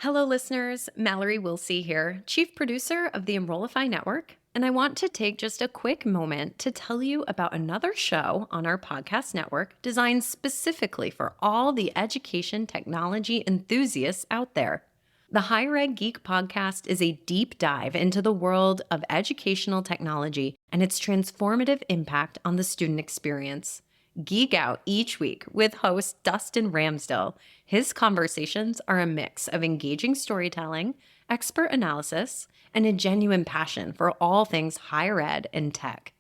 Hello, listeners. Mallory Wilsey here, Chief Producer of the Enrollify Network, and I want to take just a quick moment to tell you about another show on our podcast network designed specifically for all the education technology enthusiasts out there. The Higher Ed Geek podcast is a deep dive into the world of educational technology and its transformative impact on the student experience. Geek out each week with host Dustin Ramsdell. His conversations are a mix of engaging storytelling, expert analysis, and a genuine passion for all things higher ed and tech.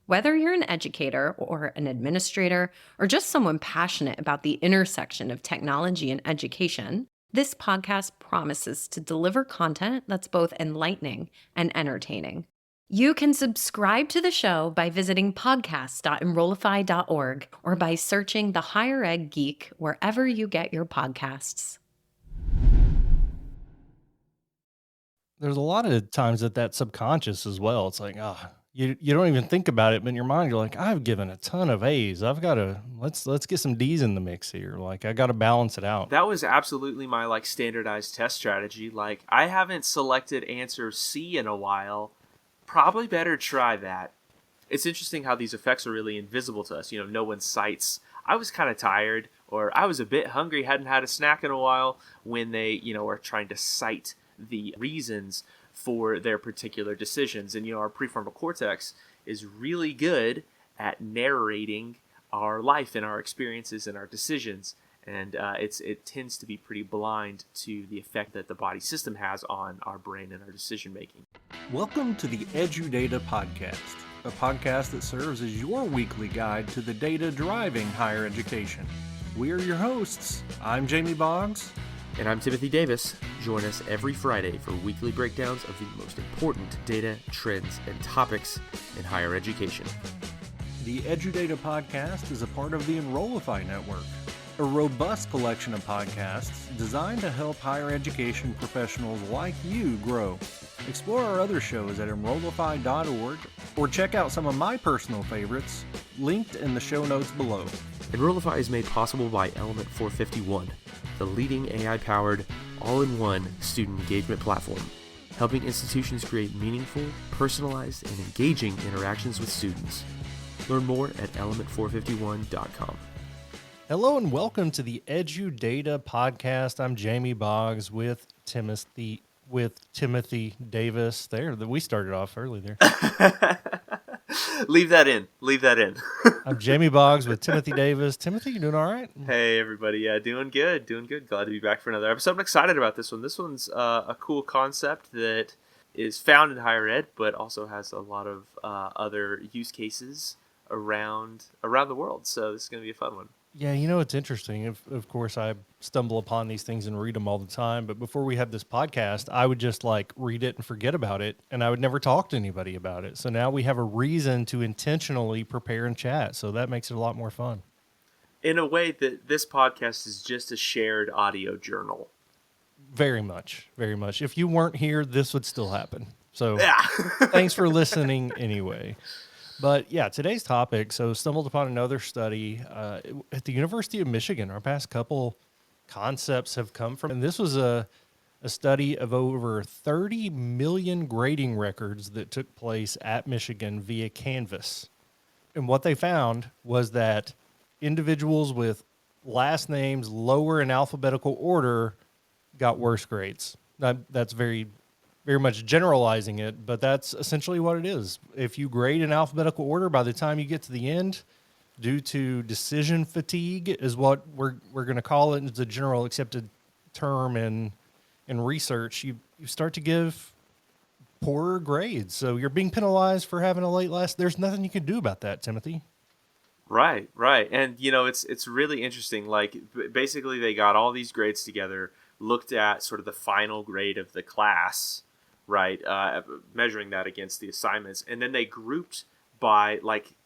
Whether you're an educator or an administrator or just someone passionate about the intersection of technology and education, this podcast promises to deliver content that's both enlightening and entertaining. You can subscribe to the show by visiting podcast.enrollify.org or by searching the Higher Ed Geek wherever you get your podcasts. There's a lot of times that's subconscious as well. It's like, you don't even think about it, but in your mind, you're like, I've given a ton of A's. I've got to, let's get some D's in the mix here. Like, I got to balance it out. That was absolutely my standardized test strategy. I haven't selected answer C in a while. Probably better try that. It's interesting how these effects are really invisible to us. No one cites, I was kind of tired, or I was a bit hungry, hadn't had a snack in a while, when they, are trying to cite the reasons for their particular decisions. And, our prefrontal cortex is really good at narrating our life and our experiences and our decisions. And it tends to be pretty blind to the effect that the body system has on our brain and our decision making. Welcome to the EduData Podcast, a podcast that serves as your weekly guide to the data driving higher education. We are your hosts. I'm Jamie Boggs. And I'm Timothy Davis. Join us every Friday for weekly breakdowns of the most important data, trends, and topics in higher education. The EduData Podcast is a part of the Enrollify Network, a robust collection of podcasts designed to help higher education professionals like you grow. Explore our other shows at enrollify.org or check out some of my personal favorites linked in the show notes below. Enrollify is made possible by Element 451, the leading AI-powered, all-in-one student engagement platform, helping institutions create meaningful, personalized, and engaging interactions with students. Learn more at element451.com. Hello and welcome to the EduData Podcast. I'm Jamie Boggs with Timothy Davis. We started off early there. Leave that in. I'm Jamie Boggs with Timothy Davis. Timothy, you doing all right? Hey, everybody. Yeah, doing good. Glad to be back for another episode. I'm excited about this one. This one's a cool concept that is found in higher ed, but also has a lot of other use cases around the world. So this is going to be a fun one. Yeah, it's interesting. Of course, I stumble upon these things and read them all the time. But before we had this podcast, I would just read it and forget about it. And I would never talk to anybody about it. So now we have a reason to intentionally prepare and chat. So that makes it a lot more fun. In a way that this podcast is just a shared audio journal. Very much, very much. If you weren't here, this would still happen. So yeah. Thanks for listening anyway. But yeah, today's topic, stumbled upon another study at the University of Michigan. Our past couple concepts have come from, and this was a study of over 30 million grading records that took place at Michigan via Canvas. And what they found was that individuals with last names lower in alphabetical order got worse grades. That's very much generalizing it, but that's essentially what it is. If you grade in alphabetical order, by the time you get to the end, due to decision fatigue is what we're going to call it. It's a general accepted term in research. You start to give poorer grades. So you're being penalized for having a late last. There's nothing you can do about that, Timothy. Right. And, it's really interesting. Basically, they got all these grades together, looked at sort of the final grade of the class, right, measuring that against the assignments, and then they grouped by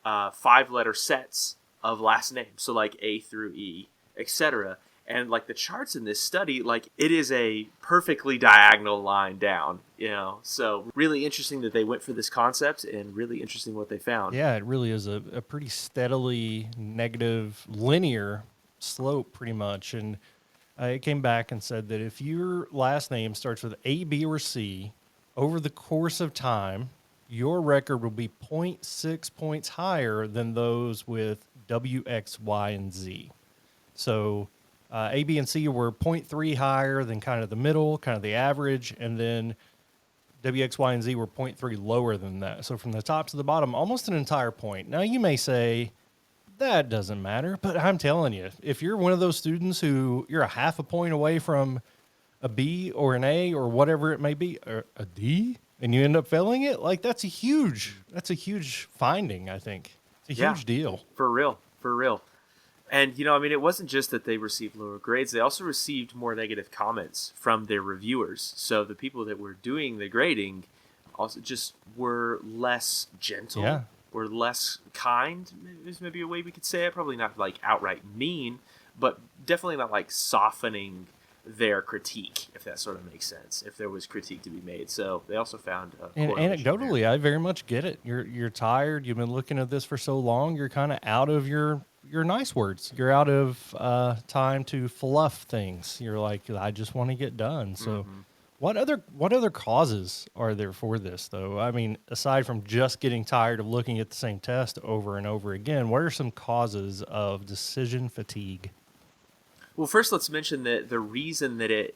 5-letter sets of last names, so A through E, etc. And the charts in this study, it is a perfectly diagonal line down, so really interesting that they went for this concept, and really interesting what they found. Yeah, it really is a pretty steadily negative linear slope pretty much. And it came back and said that if your last name starts with A, B, or C, over the course of time, your record will be zero point 0.6 points higher than those with W, X, Y, and Z. So A, B, and C were zero point 0.3 higher than kind of the middle, kind of the average, and then W, X, Y, and Z were 0.3 lower than that. So from the top to the bottom, almost an entire point. Now you may say, that doesn't matter, but I'm telling you, if you're one of those students who you're a half a point away from a B or an A or whatever it may be, or a D, and you end up failing it, like that's a huge finding, I think. It's a Yeah, huge deal. for real, for real. And, I mean, it wasn't just that they received lower grades. They also received more negative comments from their reviewers. So the people that were doing the grading also just were less gentle, Yeah. were less kind, is maybe a way we could say it. Probably not like outright mean, but definitely not like softening their critique, if that sort of makes sense, if there was critique to be made. So they also found a And correlation there. anecdotally, I very much get it. You're tired. You've been looking at this for so long. You're kind of out of your nice words. You're out of time to fluff things. You're like, I just want to get done. So, what other causes are there for this, though? I mean, aside from just getting tired of looking at the same test over and over again, what are some causes of decision fatigue? Well, first, let's mention that the reason that it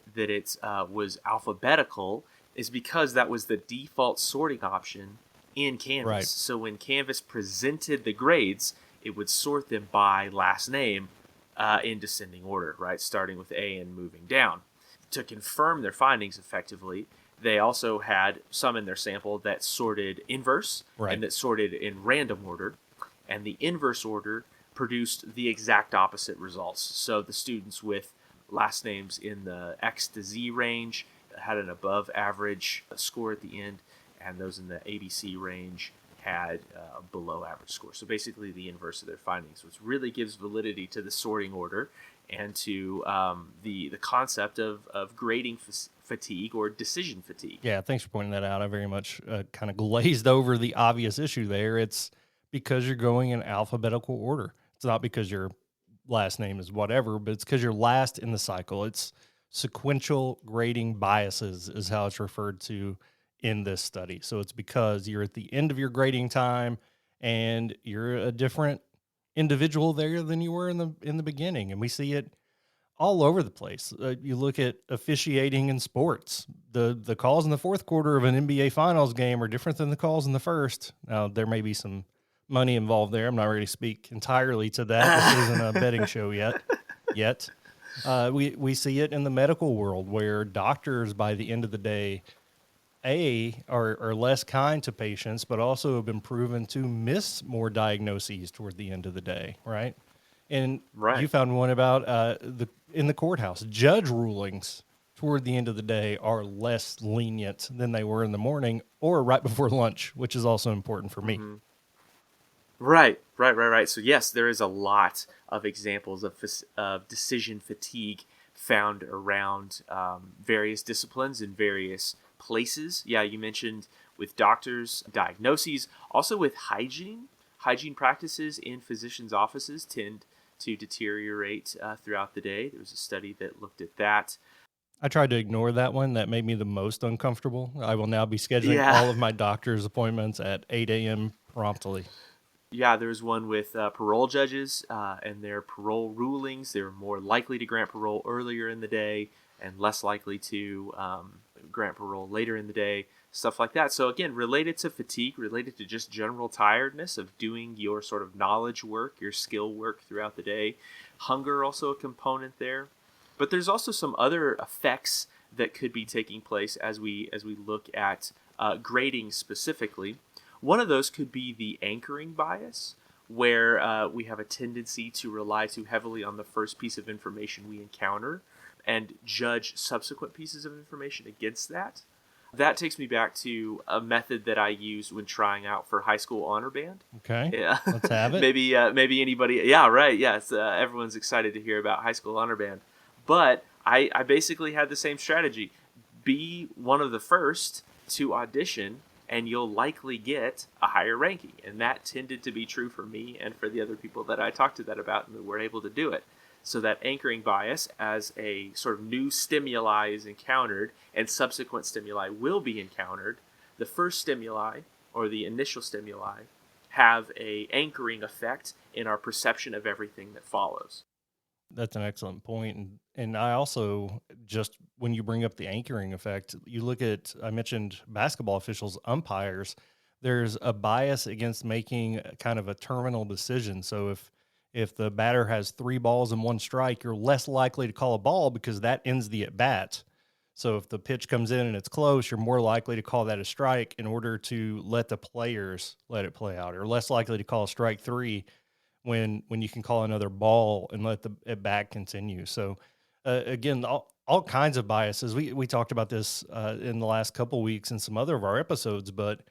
was alphabetical is because that was the default sorting option in Canvas. Right. So when Canvas presented the grades, it would sort them by last name in descending order, right, starting with A and moving down. To confirm their findings effectively, they also had some in their sample that sorted inverse Right. and that sorted in random order, and the inverse order produced the exact opposite results. So the students with last names in the X to Z range had an above average score at the end, and those in the ABC range had a below average score. So basically the inverse of their findings, which really gives validity to the sorting order and to the concept of grading fatigue or decision fatigue. Yeah, thanks for pointing that out. I very much kind of glazed over the obvious issue there. It's because you're going in alphabetical order. It's not because your last name is whatever, but it's because you're last in the cycle. It's sequential grading biases is how it's referred to in this study. So it's because you're at the end of your grading time and you're a different individual there than you were in the beginning. And we see it all over the place. You look at officiating in sports. The calls in the fourth quarter of an NBA Finals game are different than the calls in the first. Now, there may be some money involved there. I'm not ready to speak entirely to that. This isn't a betting show yet. We see it in the medical world where doctors, by the end of the day, are less kind to patients, but also have been proven to miss more diagnoses toward the end of the day, right? And Right. you found one about in the courthouse. Judge rulings toward the end of the day are less lenient than they were in the morning or right before lunch, which is also important for me. Right. So yes, there is a lot of examples of decision fatigue found around various disciplines in various places. Yeah, you mentioned with doctors, diagnoses, also with hygiene. Hygiene practices in physicians' offices tend to deteriorate throughout the day. There was a study that looked at that. I tried to ignore that one. That made me the most uncomfortable. I will now be scheduling Yeah. all of my doctor's appointments at 8 a.m. promptly. Yeah, there was one with parole judges and their parole rulings. They were more likely to grant parole earlier in the day and less likely to grant parole later in the day, stuff like that. So again, related to fatigue, related to just general tiredness of doing your sort of knowledge work, your skill work throughout the day. Hunger also a component there. But there's also some other effects that could be taking place as we look at grading specifically. One of those could be the anchoring bias, where we have a tendency to rely too heavily on the first piece of information we encounter and judge subsequent pieces of information against that. That takes me back to a method that I used when trying out for high school honor band. Okay. Yeah, Let's have it. maybe anybody. Yeah, right. Yes, everyone's excited to hear about high school honor band, but I basically had the same strategy: be one of the first to audition, and you'll likely get a higher ranking. And that tended to be true for me and for the other people that I talked to that about and that were able to do it. So that anchoring bias, as a sort of new stimuli is encountered and subsequent stimuli will be encountered, the first stimuli or the initial stimuli have a anchoring effect in our perception of everything that follows. That's an excellent point. And I also, just when you bring up the anchoring effect, you look at, I mentioned basketball officials, umpires, there's a bias against making kind of a terminal decision. So if the batter has three balls and one strike, you're less likely to call a ball because that ends the at bat. So if the pitch comes in and it's close, you're more likely to call that a strike in order to let the players let it play out, or less likely to call a strike three when you can call another ball and let the at bat continue. So again, all kinds of biases. We talked about this in the last couple weeks in some other of our episodes, but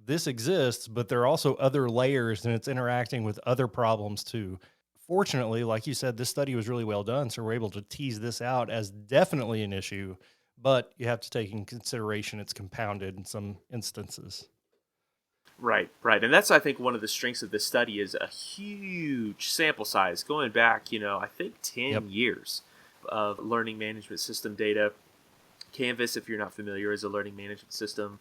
this exists. But there are also other layers, and it's interacting with other problems too. Fortunately, like you said, this study was really well done, so we're able to tease this out as definitely an issue. But you have to take in consideration it's compounded in some instances. Right, right. And that's, I think, one of the strengths of this study is a huge sample size going back, I think Yep. 10 years of learning management system data. Canvas, if you're not familiar, is a learning management system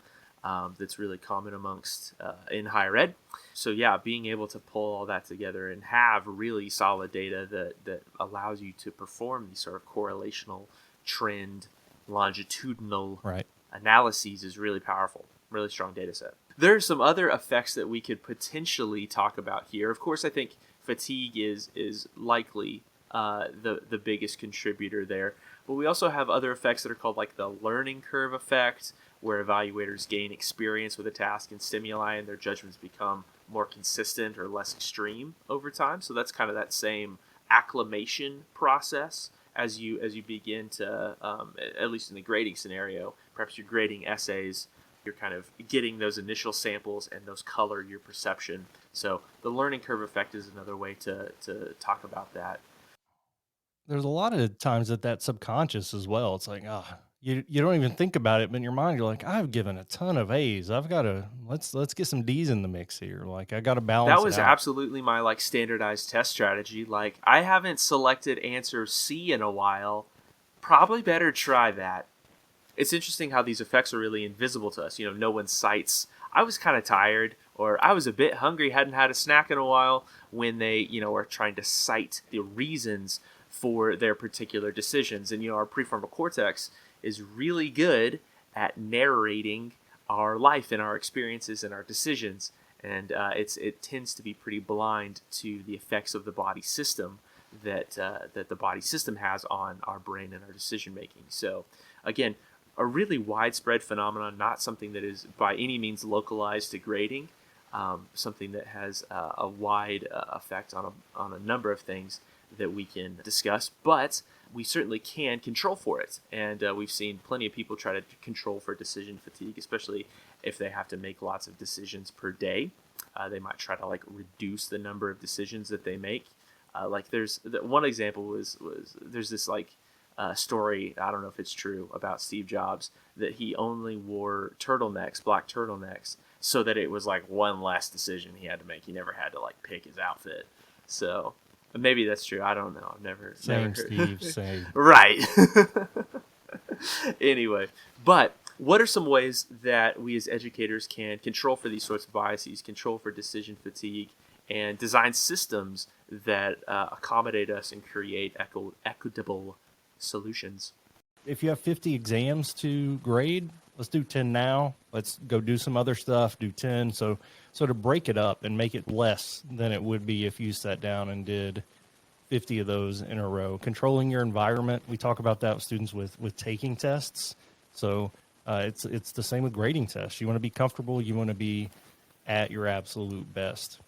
that's really common amongst in higher ed. So yeah, being able to pull all that together and have really solid data that allows you to perform these sort of correlational trend longitudinal Right. analyses is really powerful. Really strong data set. There are some other effects that we could potentially talk about here. Of course, I think fatigue is likely the biggest contributor there. But we also have other effects that are called like the learning curve effect, where evaluators gain experience with a task and stimuli, and their judgments become more consistent or less extreme over time. So that's kind of that same acclimation process as you begin to, at least in the grading scenario, perhaps you're grading essays, you're kind of getting those initial samples and those color your perception. So the learning curve effect is another way to talk about that. There's a lot of times that's subconscious as well. It's like, you don't even think about it, but in your mind, you're like, I've given a ton of A's. I've got to let's get some D's in the mix here. Like I got to That balance it was out. absolutely my like standardized test strategy. Like I haven't selected answer C in a while. Probably better try that. It's interesting how these effects are really invisible to us. No one cites, I was kind of tired, or I was a bit hungry, hadn't had a snack in a while, when they, are trying to cite the reasons for their particular decisions. And, our prefrontal cortex is really good at narrating our life and our experiences and our decisions. And it tends to be pretty blind to the effects of the body system that the body system has on our brain and our decision making. So, again, a really widespread phenomenon, not something that is by any means localized to grading, something that has a wide effect on a number of things that we can discuss, but we certainly can control for it. And we've seen plenty of people try to control for decision fatigue, especially if they have to make lots of decisions per day. They might try to reduce the number of decisions that they make. There's one example was there's this story, I don't know if it's true, about Steve Jobs, that he only wore black turtlenecks, so that it was one less decision he had to make. He never had to pick his outfit. So maybe that's true. I don't know. I've never Same, heard. Steve. Same. Right. Anyway, but what are some ways that we as educators can control for these sorts of biases, control for decision fatigue, and design systems that accommodate us and create equitable solutions? If you have 50 exams to grade, let's do 10 now. Let's go do some other stuff, do 10. So to break it up and make it less than it would be if you sat down and did 50 of those in a row. Controlling your environment. We talk about that with students with taking tests. So it's the same with grading tests. You want to be comfortable. You want to be at your absolute best.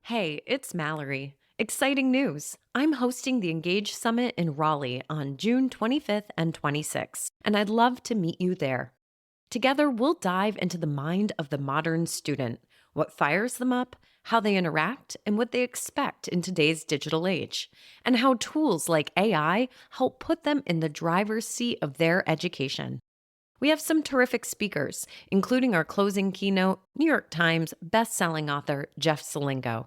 Hey, it's Mallory. Exciting news! I'm hosting the Engage Summit in Raleigh on June 25th and 26th, and I'd love to meet you there. Together, we'll dive into the mind of the modern student, what fires them up, how they interact, and what they expect in today's digital age, and how tools like AI help put them in the driver's seat of their education. We have some terrific speakers, including our closing keynote, New York Times best-selling author Jeff Selingo.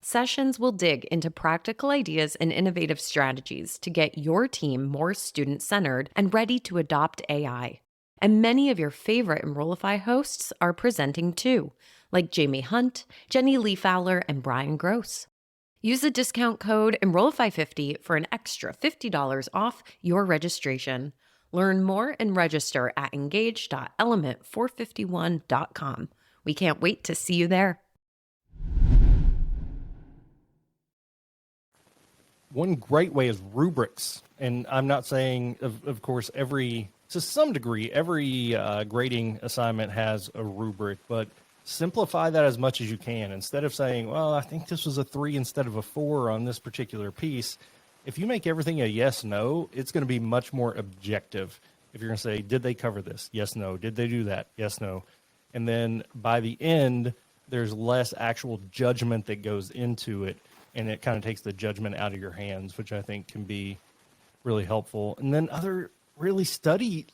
Sessions will dig into practical ideas and innovative strategies to get your team more student-centered and ready to adopt AI. And many of your favorite Enrollify hosts are presenting too, like Jamie Hunt, Jenny Lee Fowler, and Brian Gross. Use the discount code Enrollify50 for an extra $50 off your registration. Learn more and register at engage.element451.com. We can't wait to see you there. One great way is rubrics. And I'm not saying, of course, to some degree, every grading assignment has a rubric, but simplify that as much as you can. Instead of saying, well, I think this was a 3 instead of a 4 on this particular piece, if you make everything a yes, no, it's going to be much more objective. If you're going to say, did they cover this? Yes, no. Did they do that? Yes, no. And then by the end, there's less actual judgment that goes into it, and it kind of takes the judgment out of your hands, which I think can be really helpful. And then other really study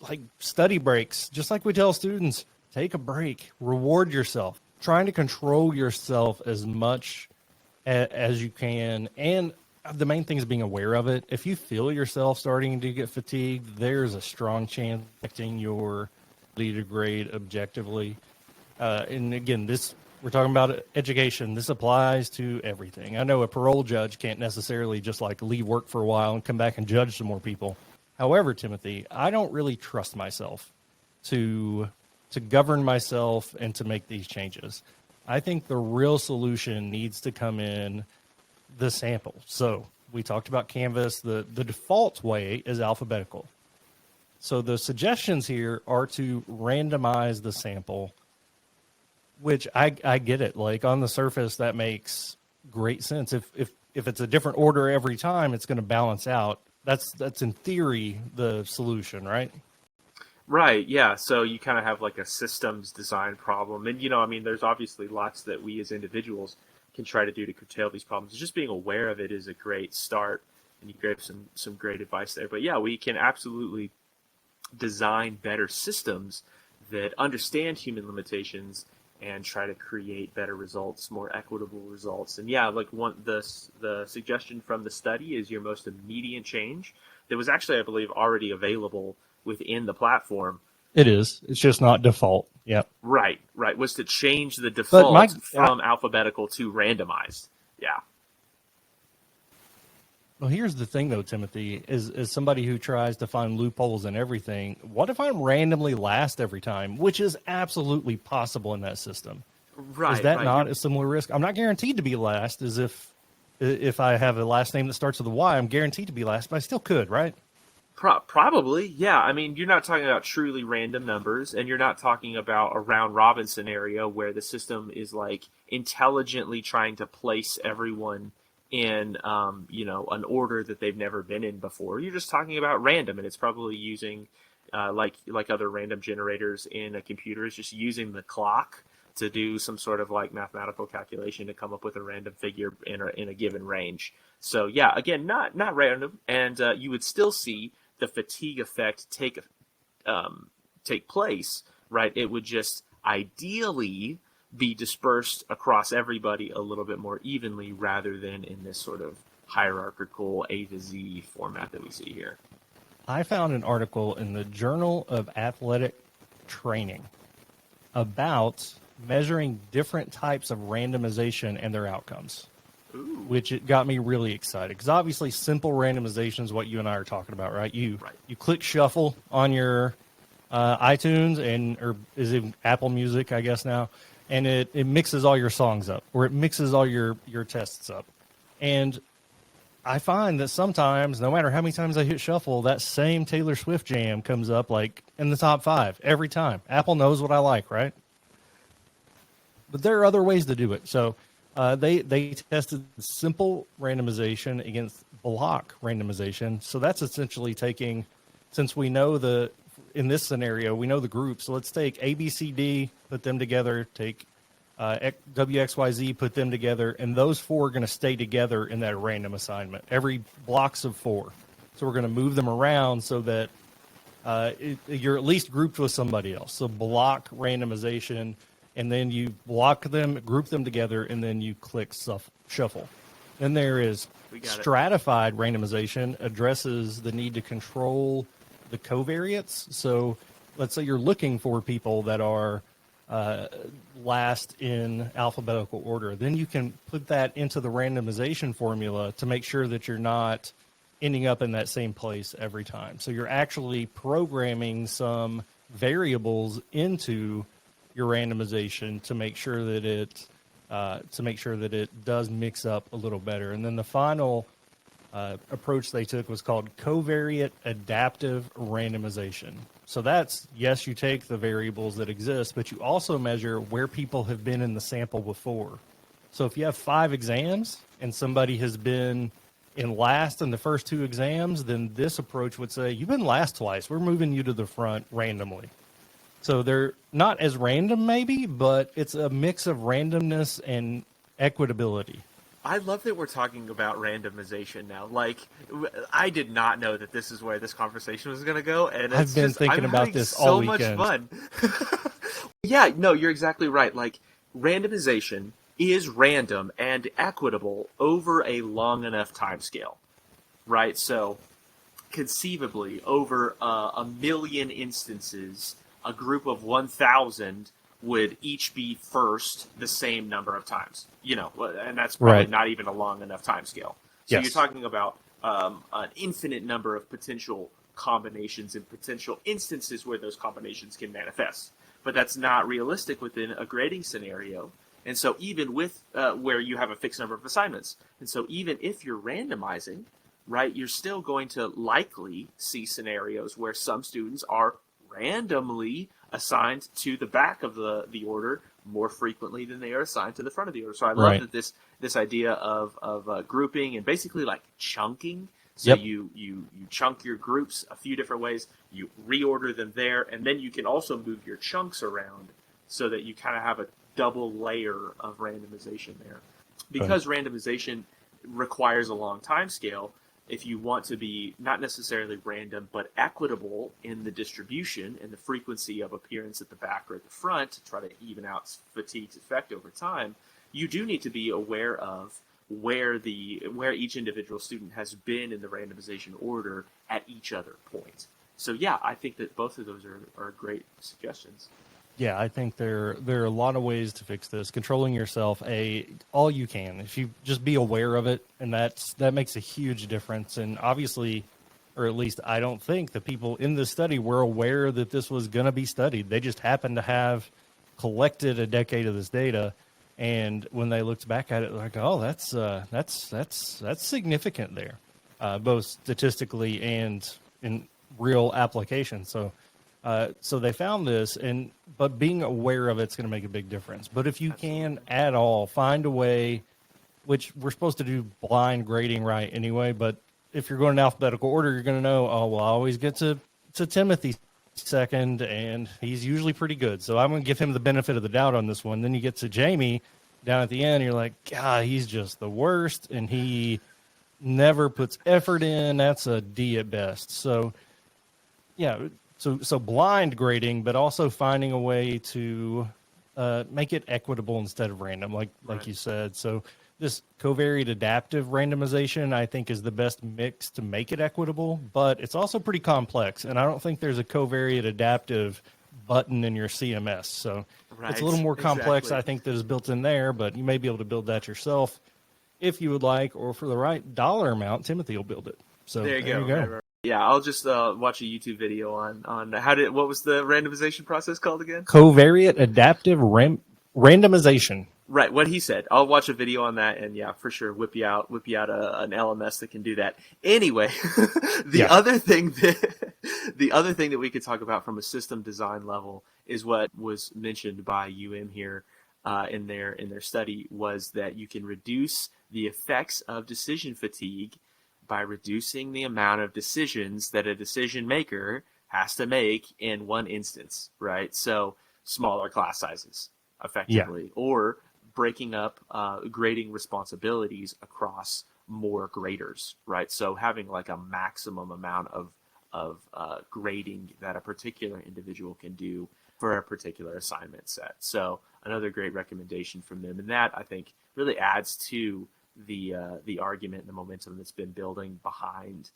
breaks, just like we tell students, take a break, reward yourself, trying to control yourself as much as you can. And the main thing is being aware of it. If you feel yourself starting to get fatigued, there's a strong chance of affecting your ability to grade objectively. And again, we're talking about education. This applies to everything. I know a parole judge can't necessarily just leave work for a while and come back and judge some more people. However, Timothy, I don't really trust myself to govern myself and to make these changes. I think the real solution needs to come in the sample. So we talked about Canvas. The default way is alphabetical. So the suggestions here are to randomize the sample, which I get it. On the surface, that makes great sense. If it's a different order every time, it's going to balance out. That's in theory the solution, right? Right, yeah. So you kind of have a systems design problem. And, there's obviously lots that we as individuals can try to do to curtail these problems. Just being aware of it is a great start, and you gave some great advice there. But yeah, we can absolutely design better systems that understand human limitations and try to create better results, more equitable results. And yeah, the suggestion from the study is your most immediate change that was actually, I believe, already available within the platform. It is. It's just not default. Yep. Right. Was to change the default from alphabetical to randomized. Yeah. Well, here's the thing, though, Timothy, as somebody who tries to find loopholes in everything, what if I'm randomly last every time, which is absolutely possible in that system? Right. Is that not a similar risk? I'm not guaranteed to be last, as if I have a last name that starts with a Y, I'm guaranteed to be last, but I still could, right? Probably, yeah. You're not talking about truly random numbers, and you're not talking about a round robin scenario where the system is intelligently trying to place everyone in an order that they've never been in before. You're just talking about random, and it's probably using like other random generators in a computer, is just using the clock to do some sort of mathematical calculation to come up with a random figure in a given range. So yeah, again, not random, and you would still see the fatigue effect take place, right? It would just ideally be dispersed across everybody a little bit more evenly rather than in this sort of hierarchical A to Z format that we see here. I found an article in the Journal of Athletic Training about measuring different types of randomization and their outcomes. Ooh. Which it got me really excited, because obviously simple randomization is what you and I are talking about, right? You click shuffle on your iTunes or is it Apple Music, I guess now, and it mixes all your songs up, or it mixes all your tests up. And I find that sometimes, no matter how many times I hit shuffle, that same Taylor Swift jam comes up in the top 5 every time. Apple knows what I like, right? But there are other ways to do it. So they tested simple randomization against block randomization. So that's essentially taking, since we know in this scenario, we know the group. So let's take A, B, C, D, put them together, take W, X, Y, Z, put them together, and those 4 are going to stay together in that random assignment. Every blocks of 4. So we're going to move them around so that you're at least grouped with somebody else. So block randomization, and then you block them, group them together, and then you click shuffle. Then there is We got it. stratified randomization, addresses the need to control the covariates. So let's say you're looking for people that are last in alphabetical order. Then you can put that into the randomization formula to make sure that you're not ending up in that same place every time. So you're actually programming some variables into your randomization to make sure that it does mix up a little better. And then the final approach they took was called covariate adaptive randomization. So that's, yes, you take the variables that exist, but you also measure where people have been in the sample before. So if you have 5 exams and somebody has been in last in the first 2 exams, then this approach would say, you've been last twice. We're moving you to the front randomly. So they're not as random maybe, but it's a mix of randomness and equitability. I love that we're talking about randomization now. Like, I did not know that this is where this conversation was going to go, and I've been thinking I'm about having this so all much weekend. fun. Yeah, no, you're exactly right. Like, randomization is random and equitable over a long enough time scale, right? So, conceivably, over a million instances, a group of 1,000 would each be first the same number of times, and that's probably Right. not even a long enough time scale. So Yes. you're talking about an infinite number of potential combinations and potential instances where those combinations can manifest. But that's not realistic within a grading scenario. And so even with where you have a fixed number of assignments, and so even if you're randomizing, right, you're still going to likely see scenarios where some students are randomly assigned to the back of the order more frequently than they are assigned to the front of the order. So I love Right. that this idea of grouping and basically like chunking. So Yep. you chunk your groups a few different ways. You reorder them there, and then you can also move your chunks around so that you kind of have a double layer of randomization there. Because randomization requires a long time scale, if you want to be not necessarily random but equitable in the distribution and the frequency of appearance at the back or at the front to try to even out fatigue's effect over time, you do need to be aware of where each individual student has been in the randomization order at each other point. So yeah, I think that both of those are great suggestions. Yeah, I think there are a lot of ways to fix this. Controlling yourself, all you can. If you just be aware of it, and that makes a huge difference. And obviously, or at least I don't think the people in this study were aware that this was going to be studied. They just happened to have collected a decade of this data, and when they looked back at it, like, oh, that's significant there, both statistically and in real application. So they found this, but being aware of it's going to make a big difference. But if you can at all find a way, which we're supposed to do blind grading right anyway, but if you're going in alphabetical order, you're going to know, oh, well, I always get to Timothy second, and he's usually pretty good. So I'm going to give him the benefit of the doubt on this one. Then you get to Jamie down at the end, you're like, God, he's just the worst, and he never puts effort in. That's a D at best. So, yeah. So blind grading, but also finding a way to make it equitable instead of random, like Right. you said. So this covariate adaptive randomization, I think, is the best mix to make it equitable, but it's also pretty complex. And I don't think there's a covariate adaptive button in your CMS. So it's a little more complex, Exactly. I think, that is built in there, but you may be able to build that yourself if you would like, or for the right dollar amount, Timothy will build it. So There you go. Right. Yeah, I'll just watch a YouTube video on what was the randomization process called again? Covariate adaptive randomization. Right, what he said. I'll watch a video on that, and yeah, for sure, whip you out an LMS that can do that. Anyway, the other thing that we could talk about from a system design level is what was mentioned by here in their study, was that you can reduce the effects of decision fatigue by reducing the amount of decisions that a decision maker has to make in one instance, right? So smaller class sizes, effectively, or breaking up grading responsibilities across more graders, right? So having like a maximum amount of grading that a particular individual can do for a particular assignment set. So another great recommendation from them, and that I think really adds to the argument and the momentum that's been building behind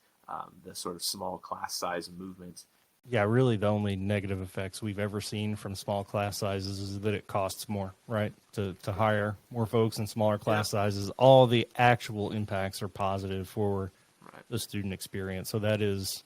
the sort of small class size movement. Yeah, really the only negative effects we've ever seen from small class sizes is that it costs more, right? To hire more folks in smaller class sizes. All the actual impacts are positive for the student experience. So that is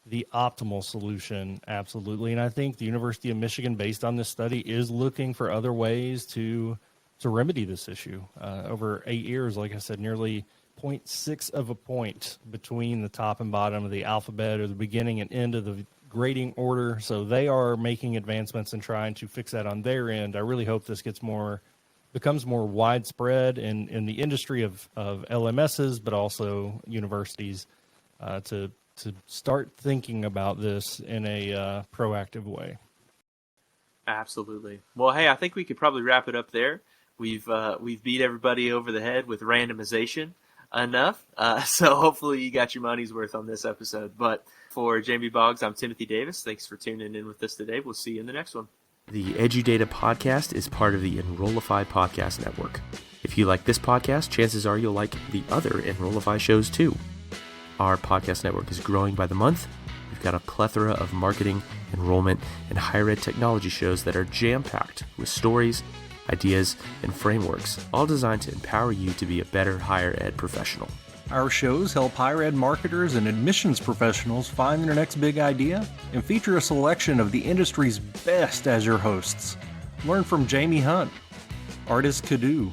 the optimal solution, absolutely. And I think the University of Michigan, based on this study, is looking for other ways to remedy this issue. Over 8 years, like I said, nearly 0.6 of a point between the top and bottom of the alphabet, or the beginning and end of the grading order. So they are making advancements and trying to fix that on their end. I really hope this becomes more widespread in the industry of LMSs, but also universities, to start thinking about this in a proactive way. Absolutely. Well, hey, I think we could probably wrap it up there. We've beat everybody over the head with randomization enough. So hopefully you got your money's worth on this episode. But for Jamie Boggs, I'm Timothy Davis. Thanks for tuning in with us today. We'll see you in the next one. The EduData podcast is part of the Enrollify podcast network. If you like this podcast, chances are you'll like the other Enrollify shows too. Our podcast network is growing by the month. We've got a plethora of marketing, enrollment, and higher ed technology shows that are jam-packed with stories, ideas, and frameworks, all designed to empower you to be a better higher ed professional. Our shows help higher ed marketers and admissions professionals find their next big idea and feature a selection of the industry's best as your hosts. Learn from Jamie Hunt, Artis Cadu,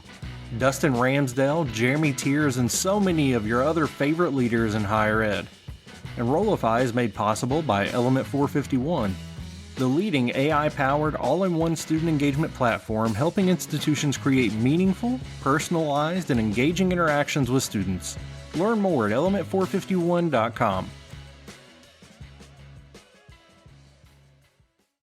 Dustin Ramsdale, Jeremy Tiers, and so many of your other favorite leaders in higher ed. Enrollify is made possible by Element 451, the leading AI-powered all-in-one student engagement platform helping institutions create meaningful, personalized, and engaging interactions with students. Learn more at element451.com.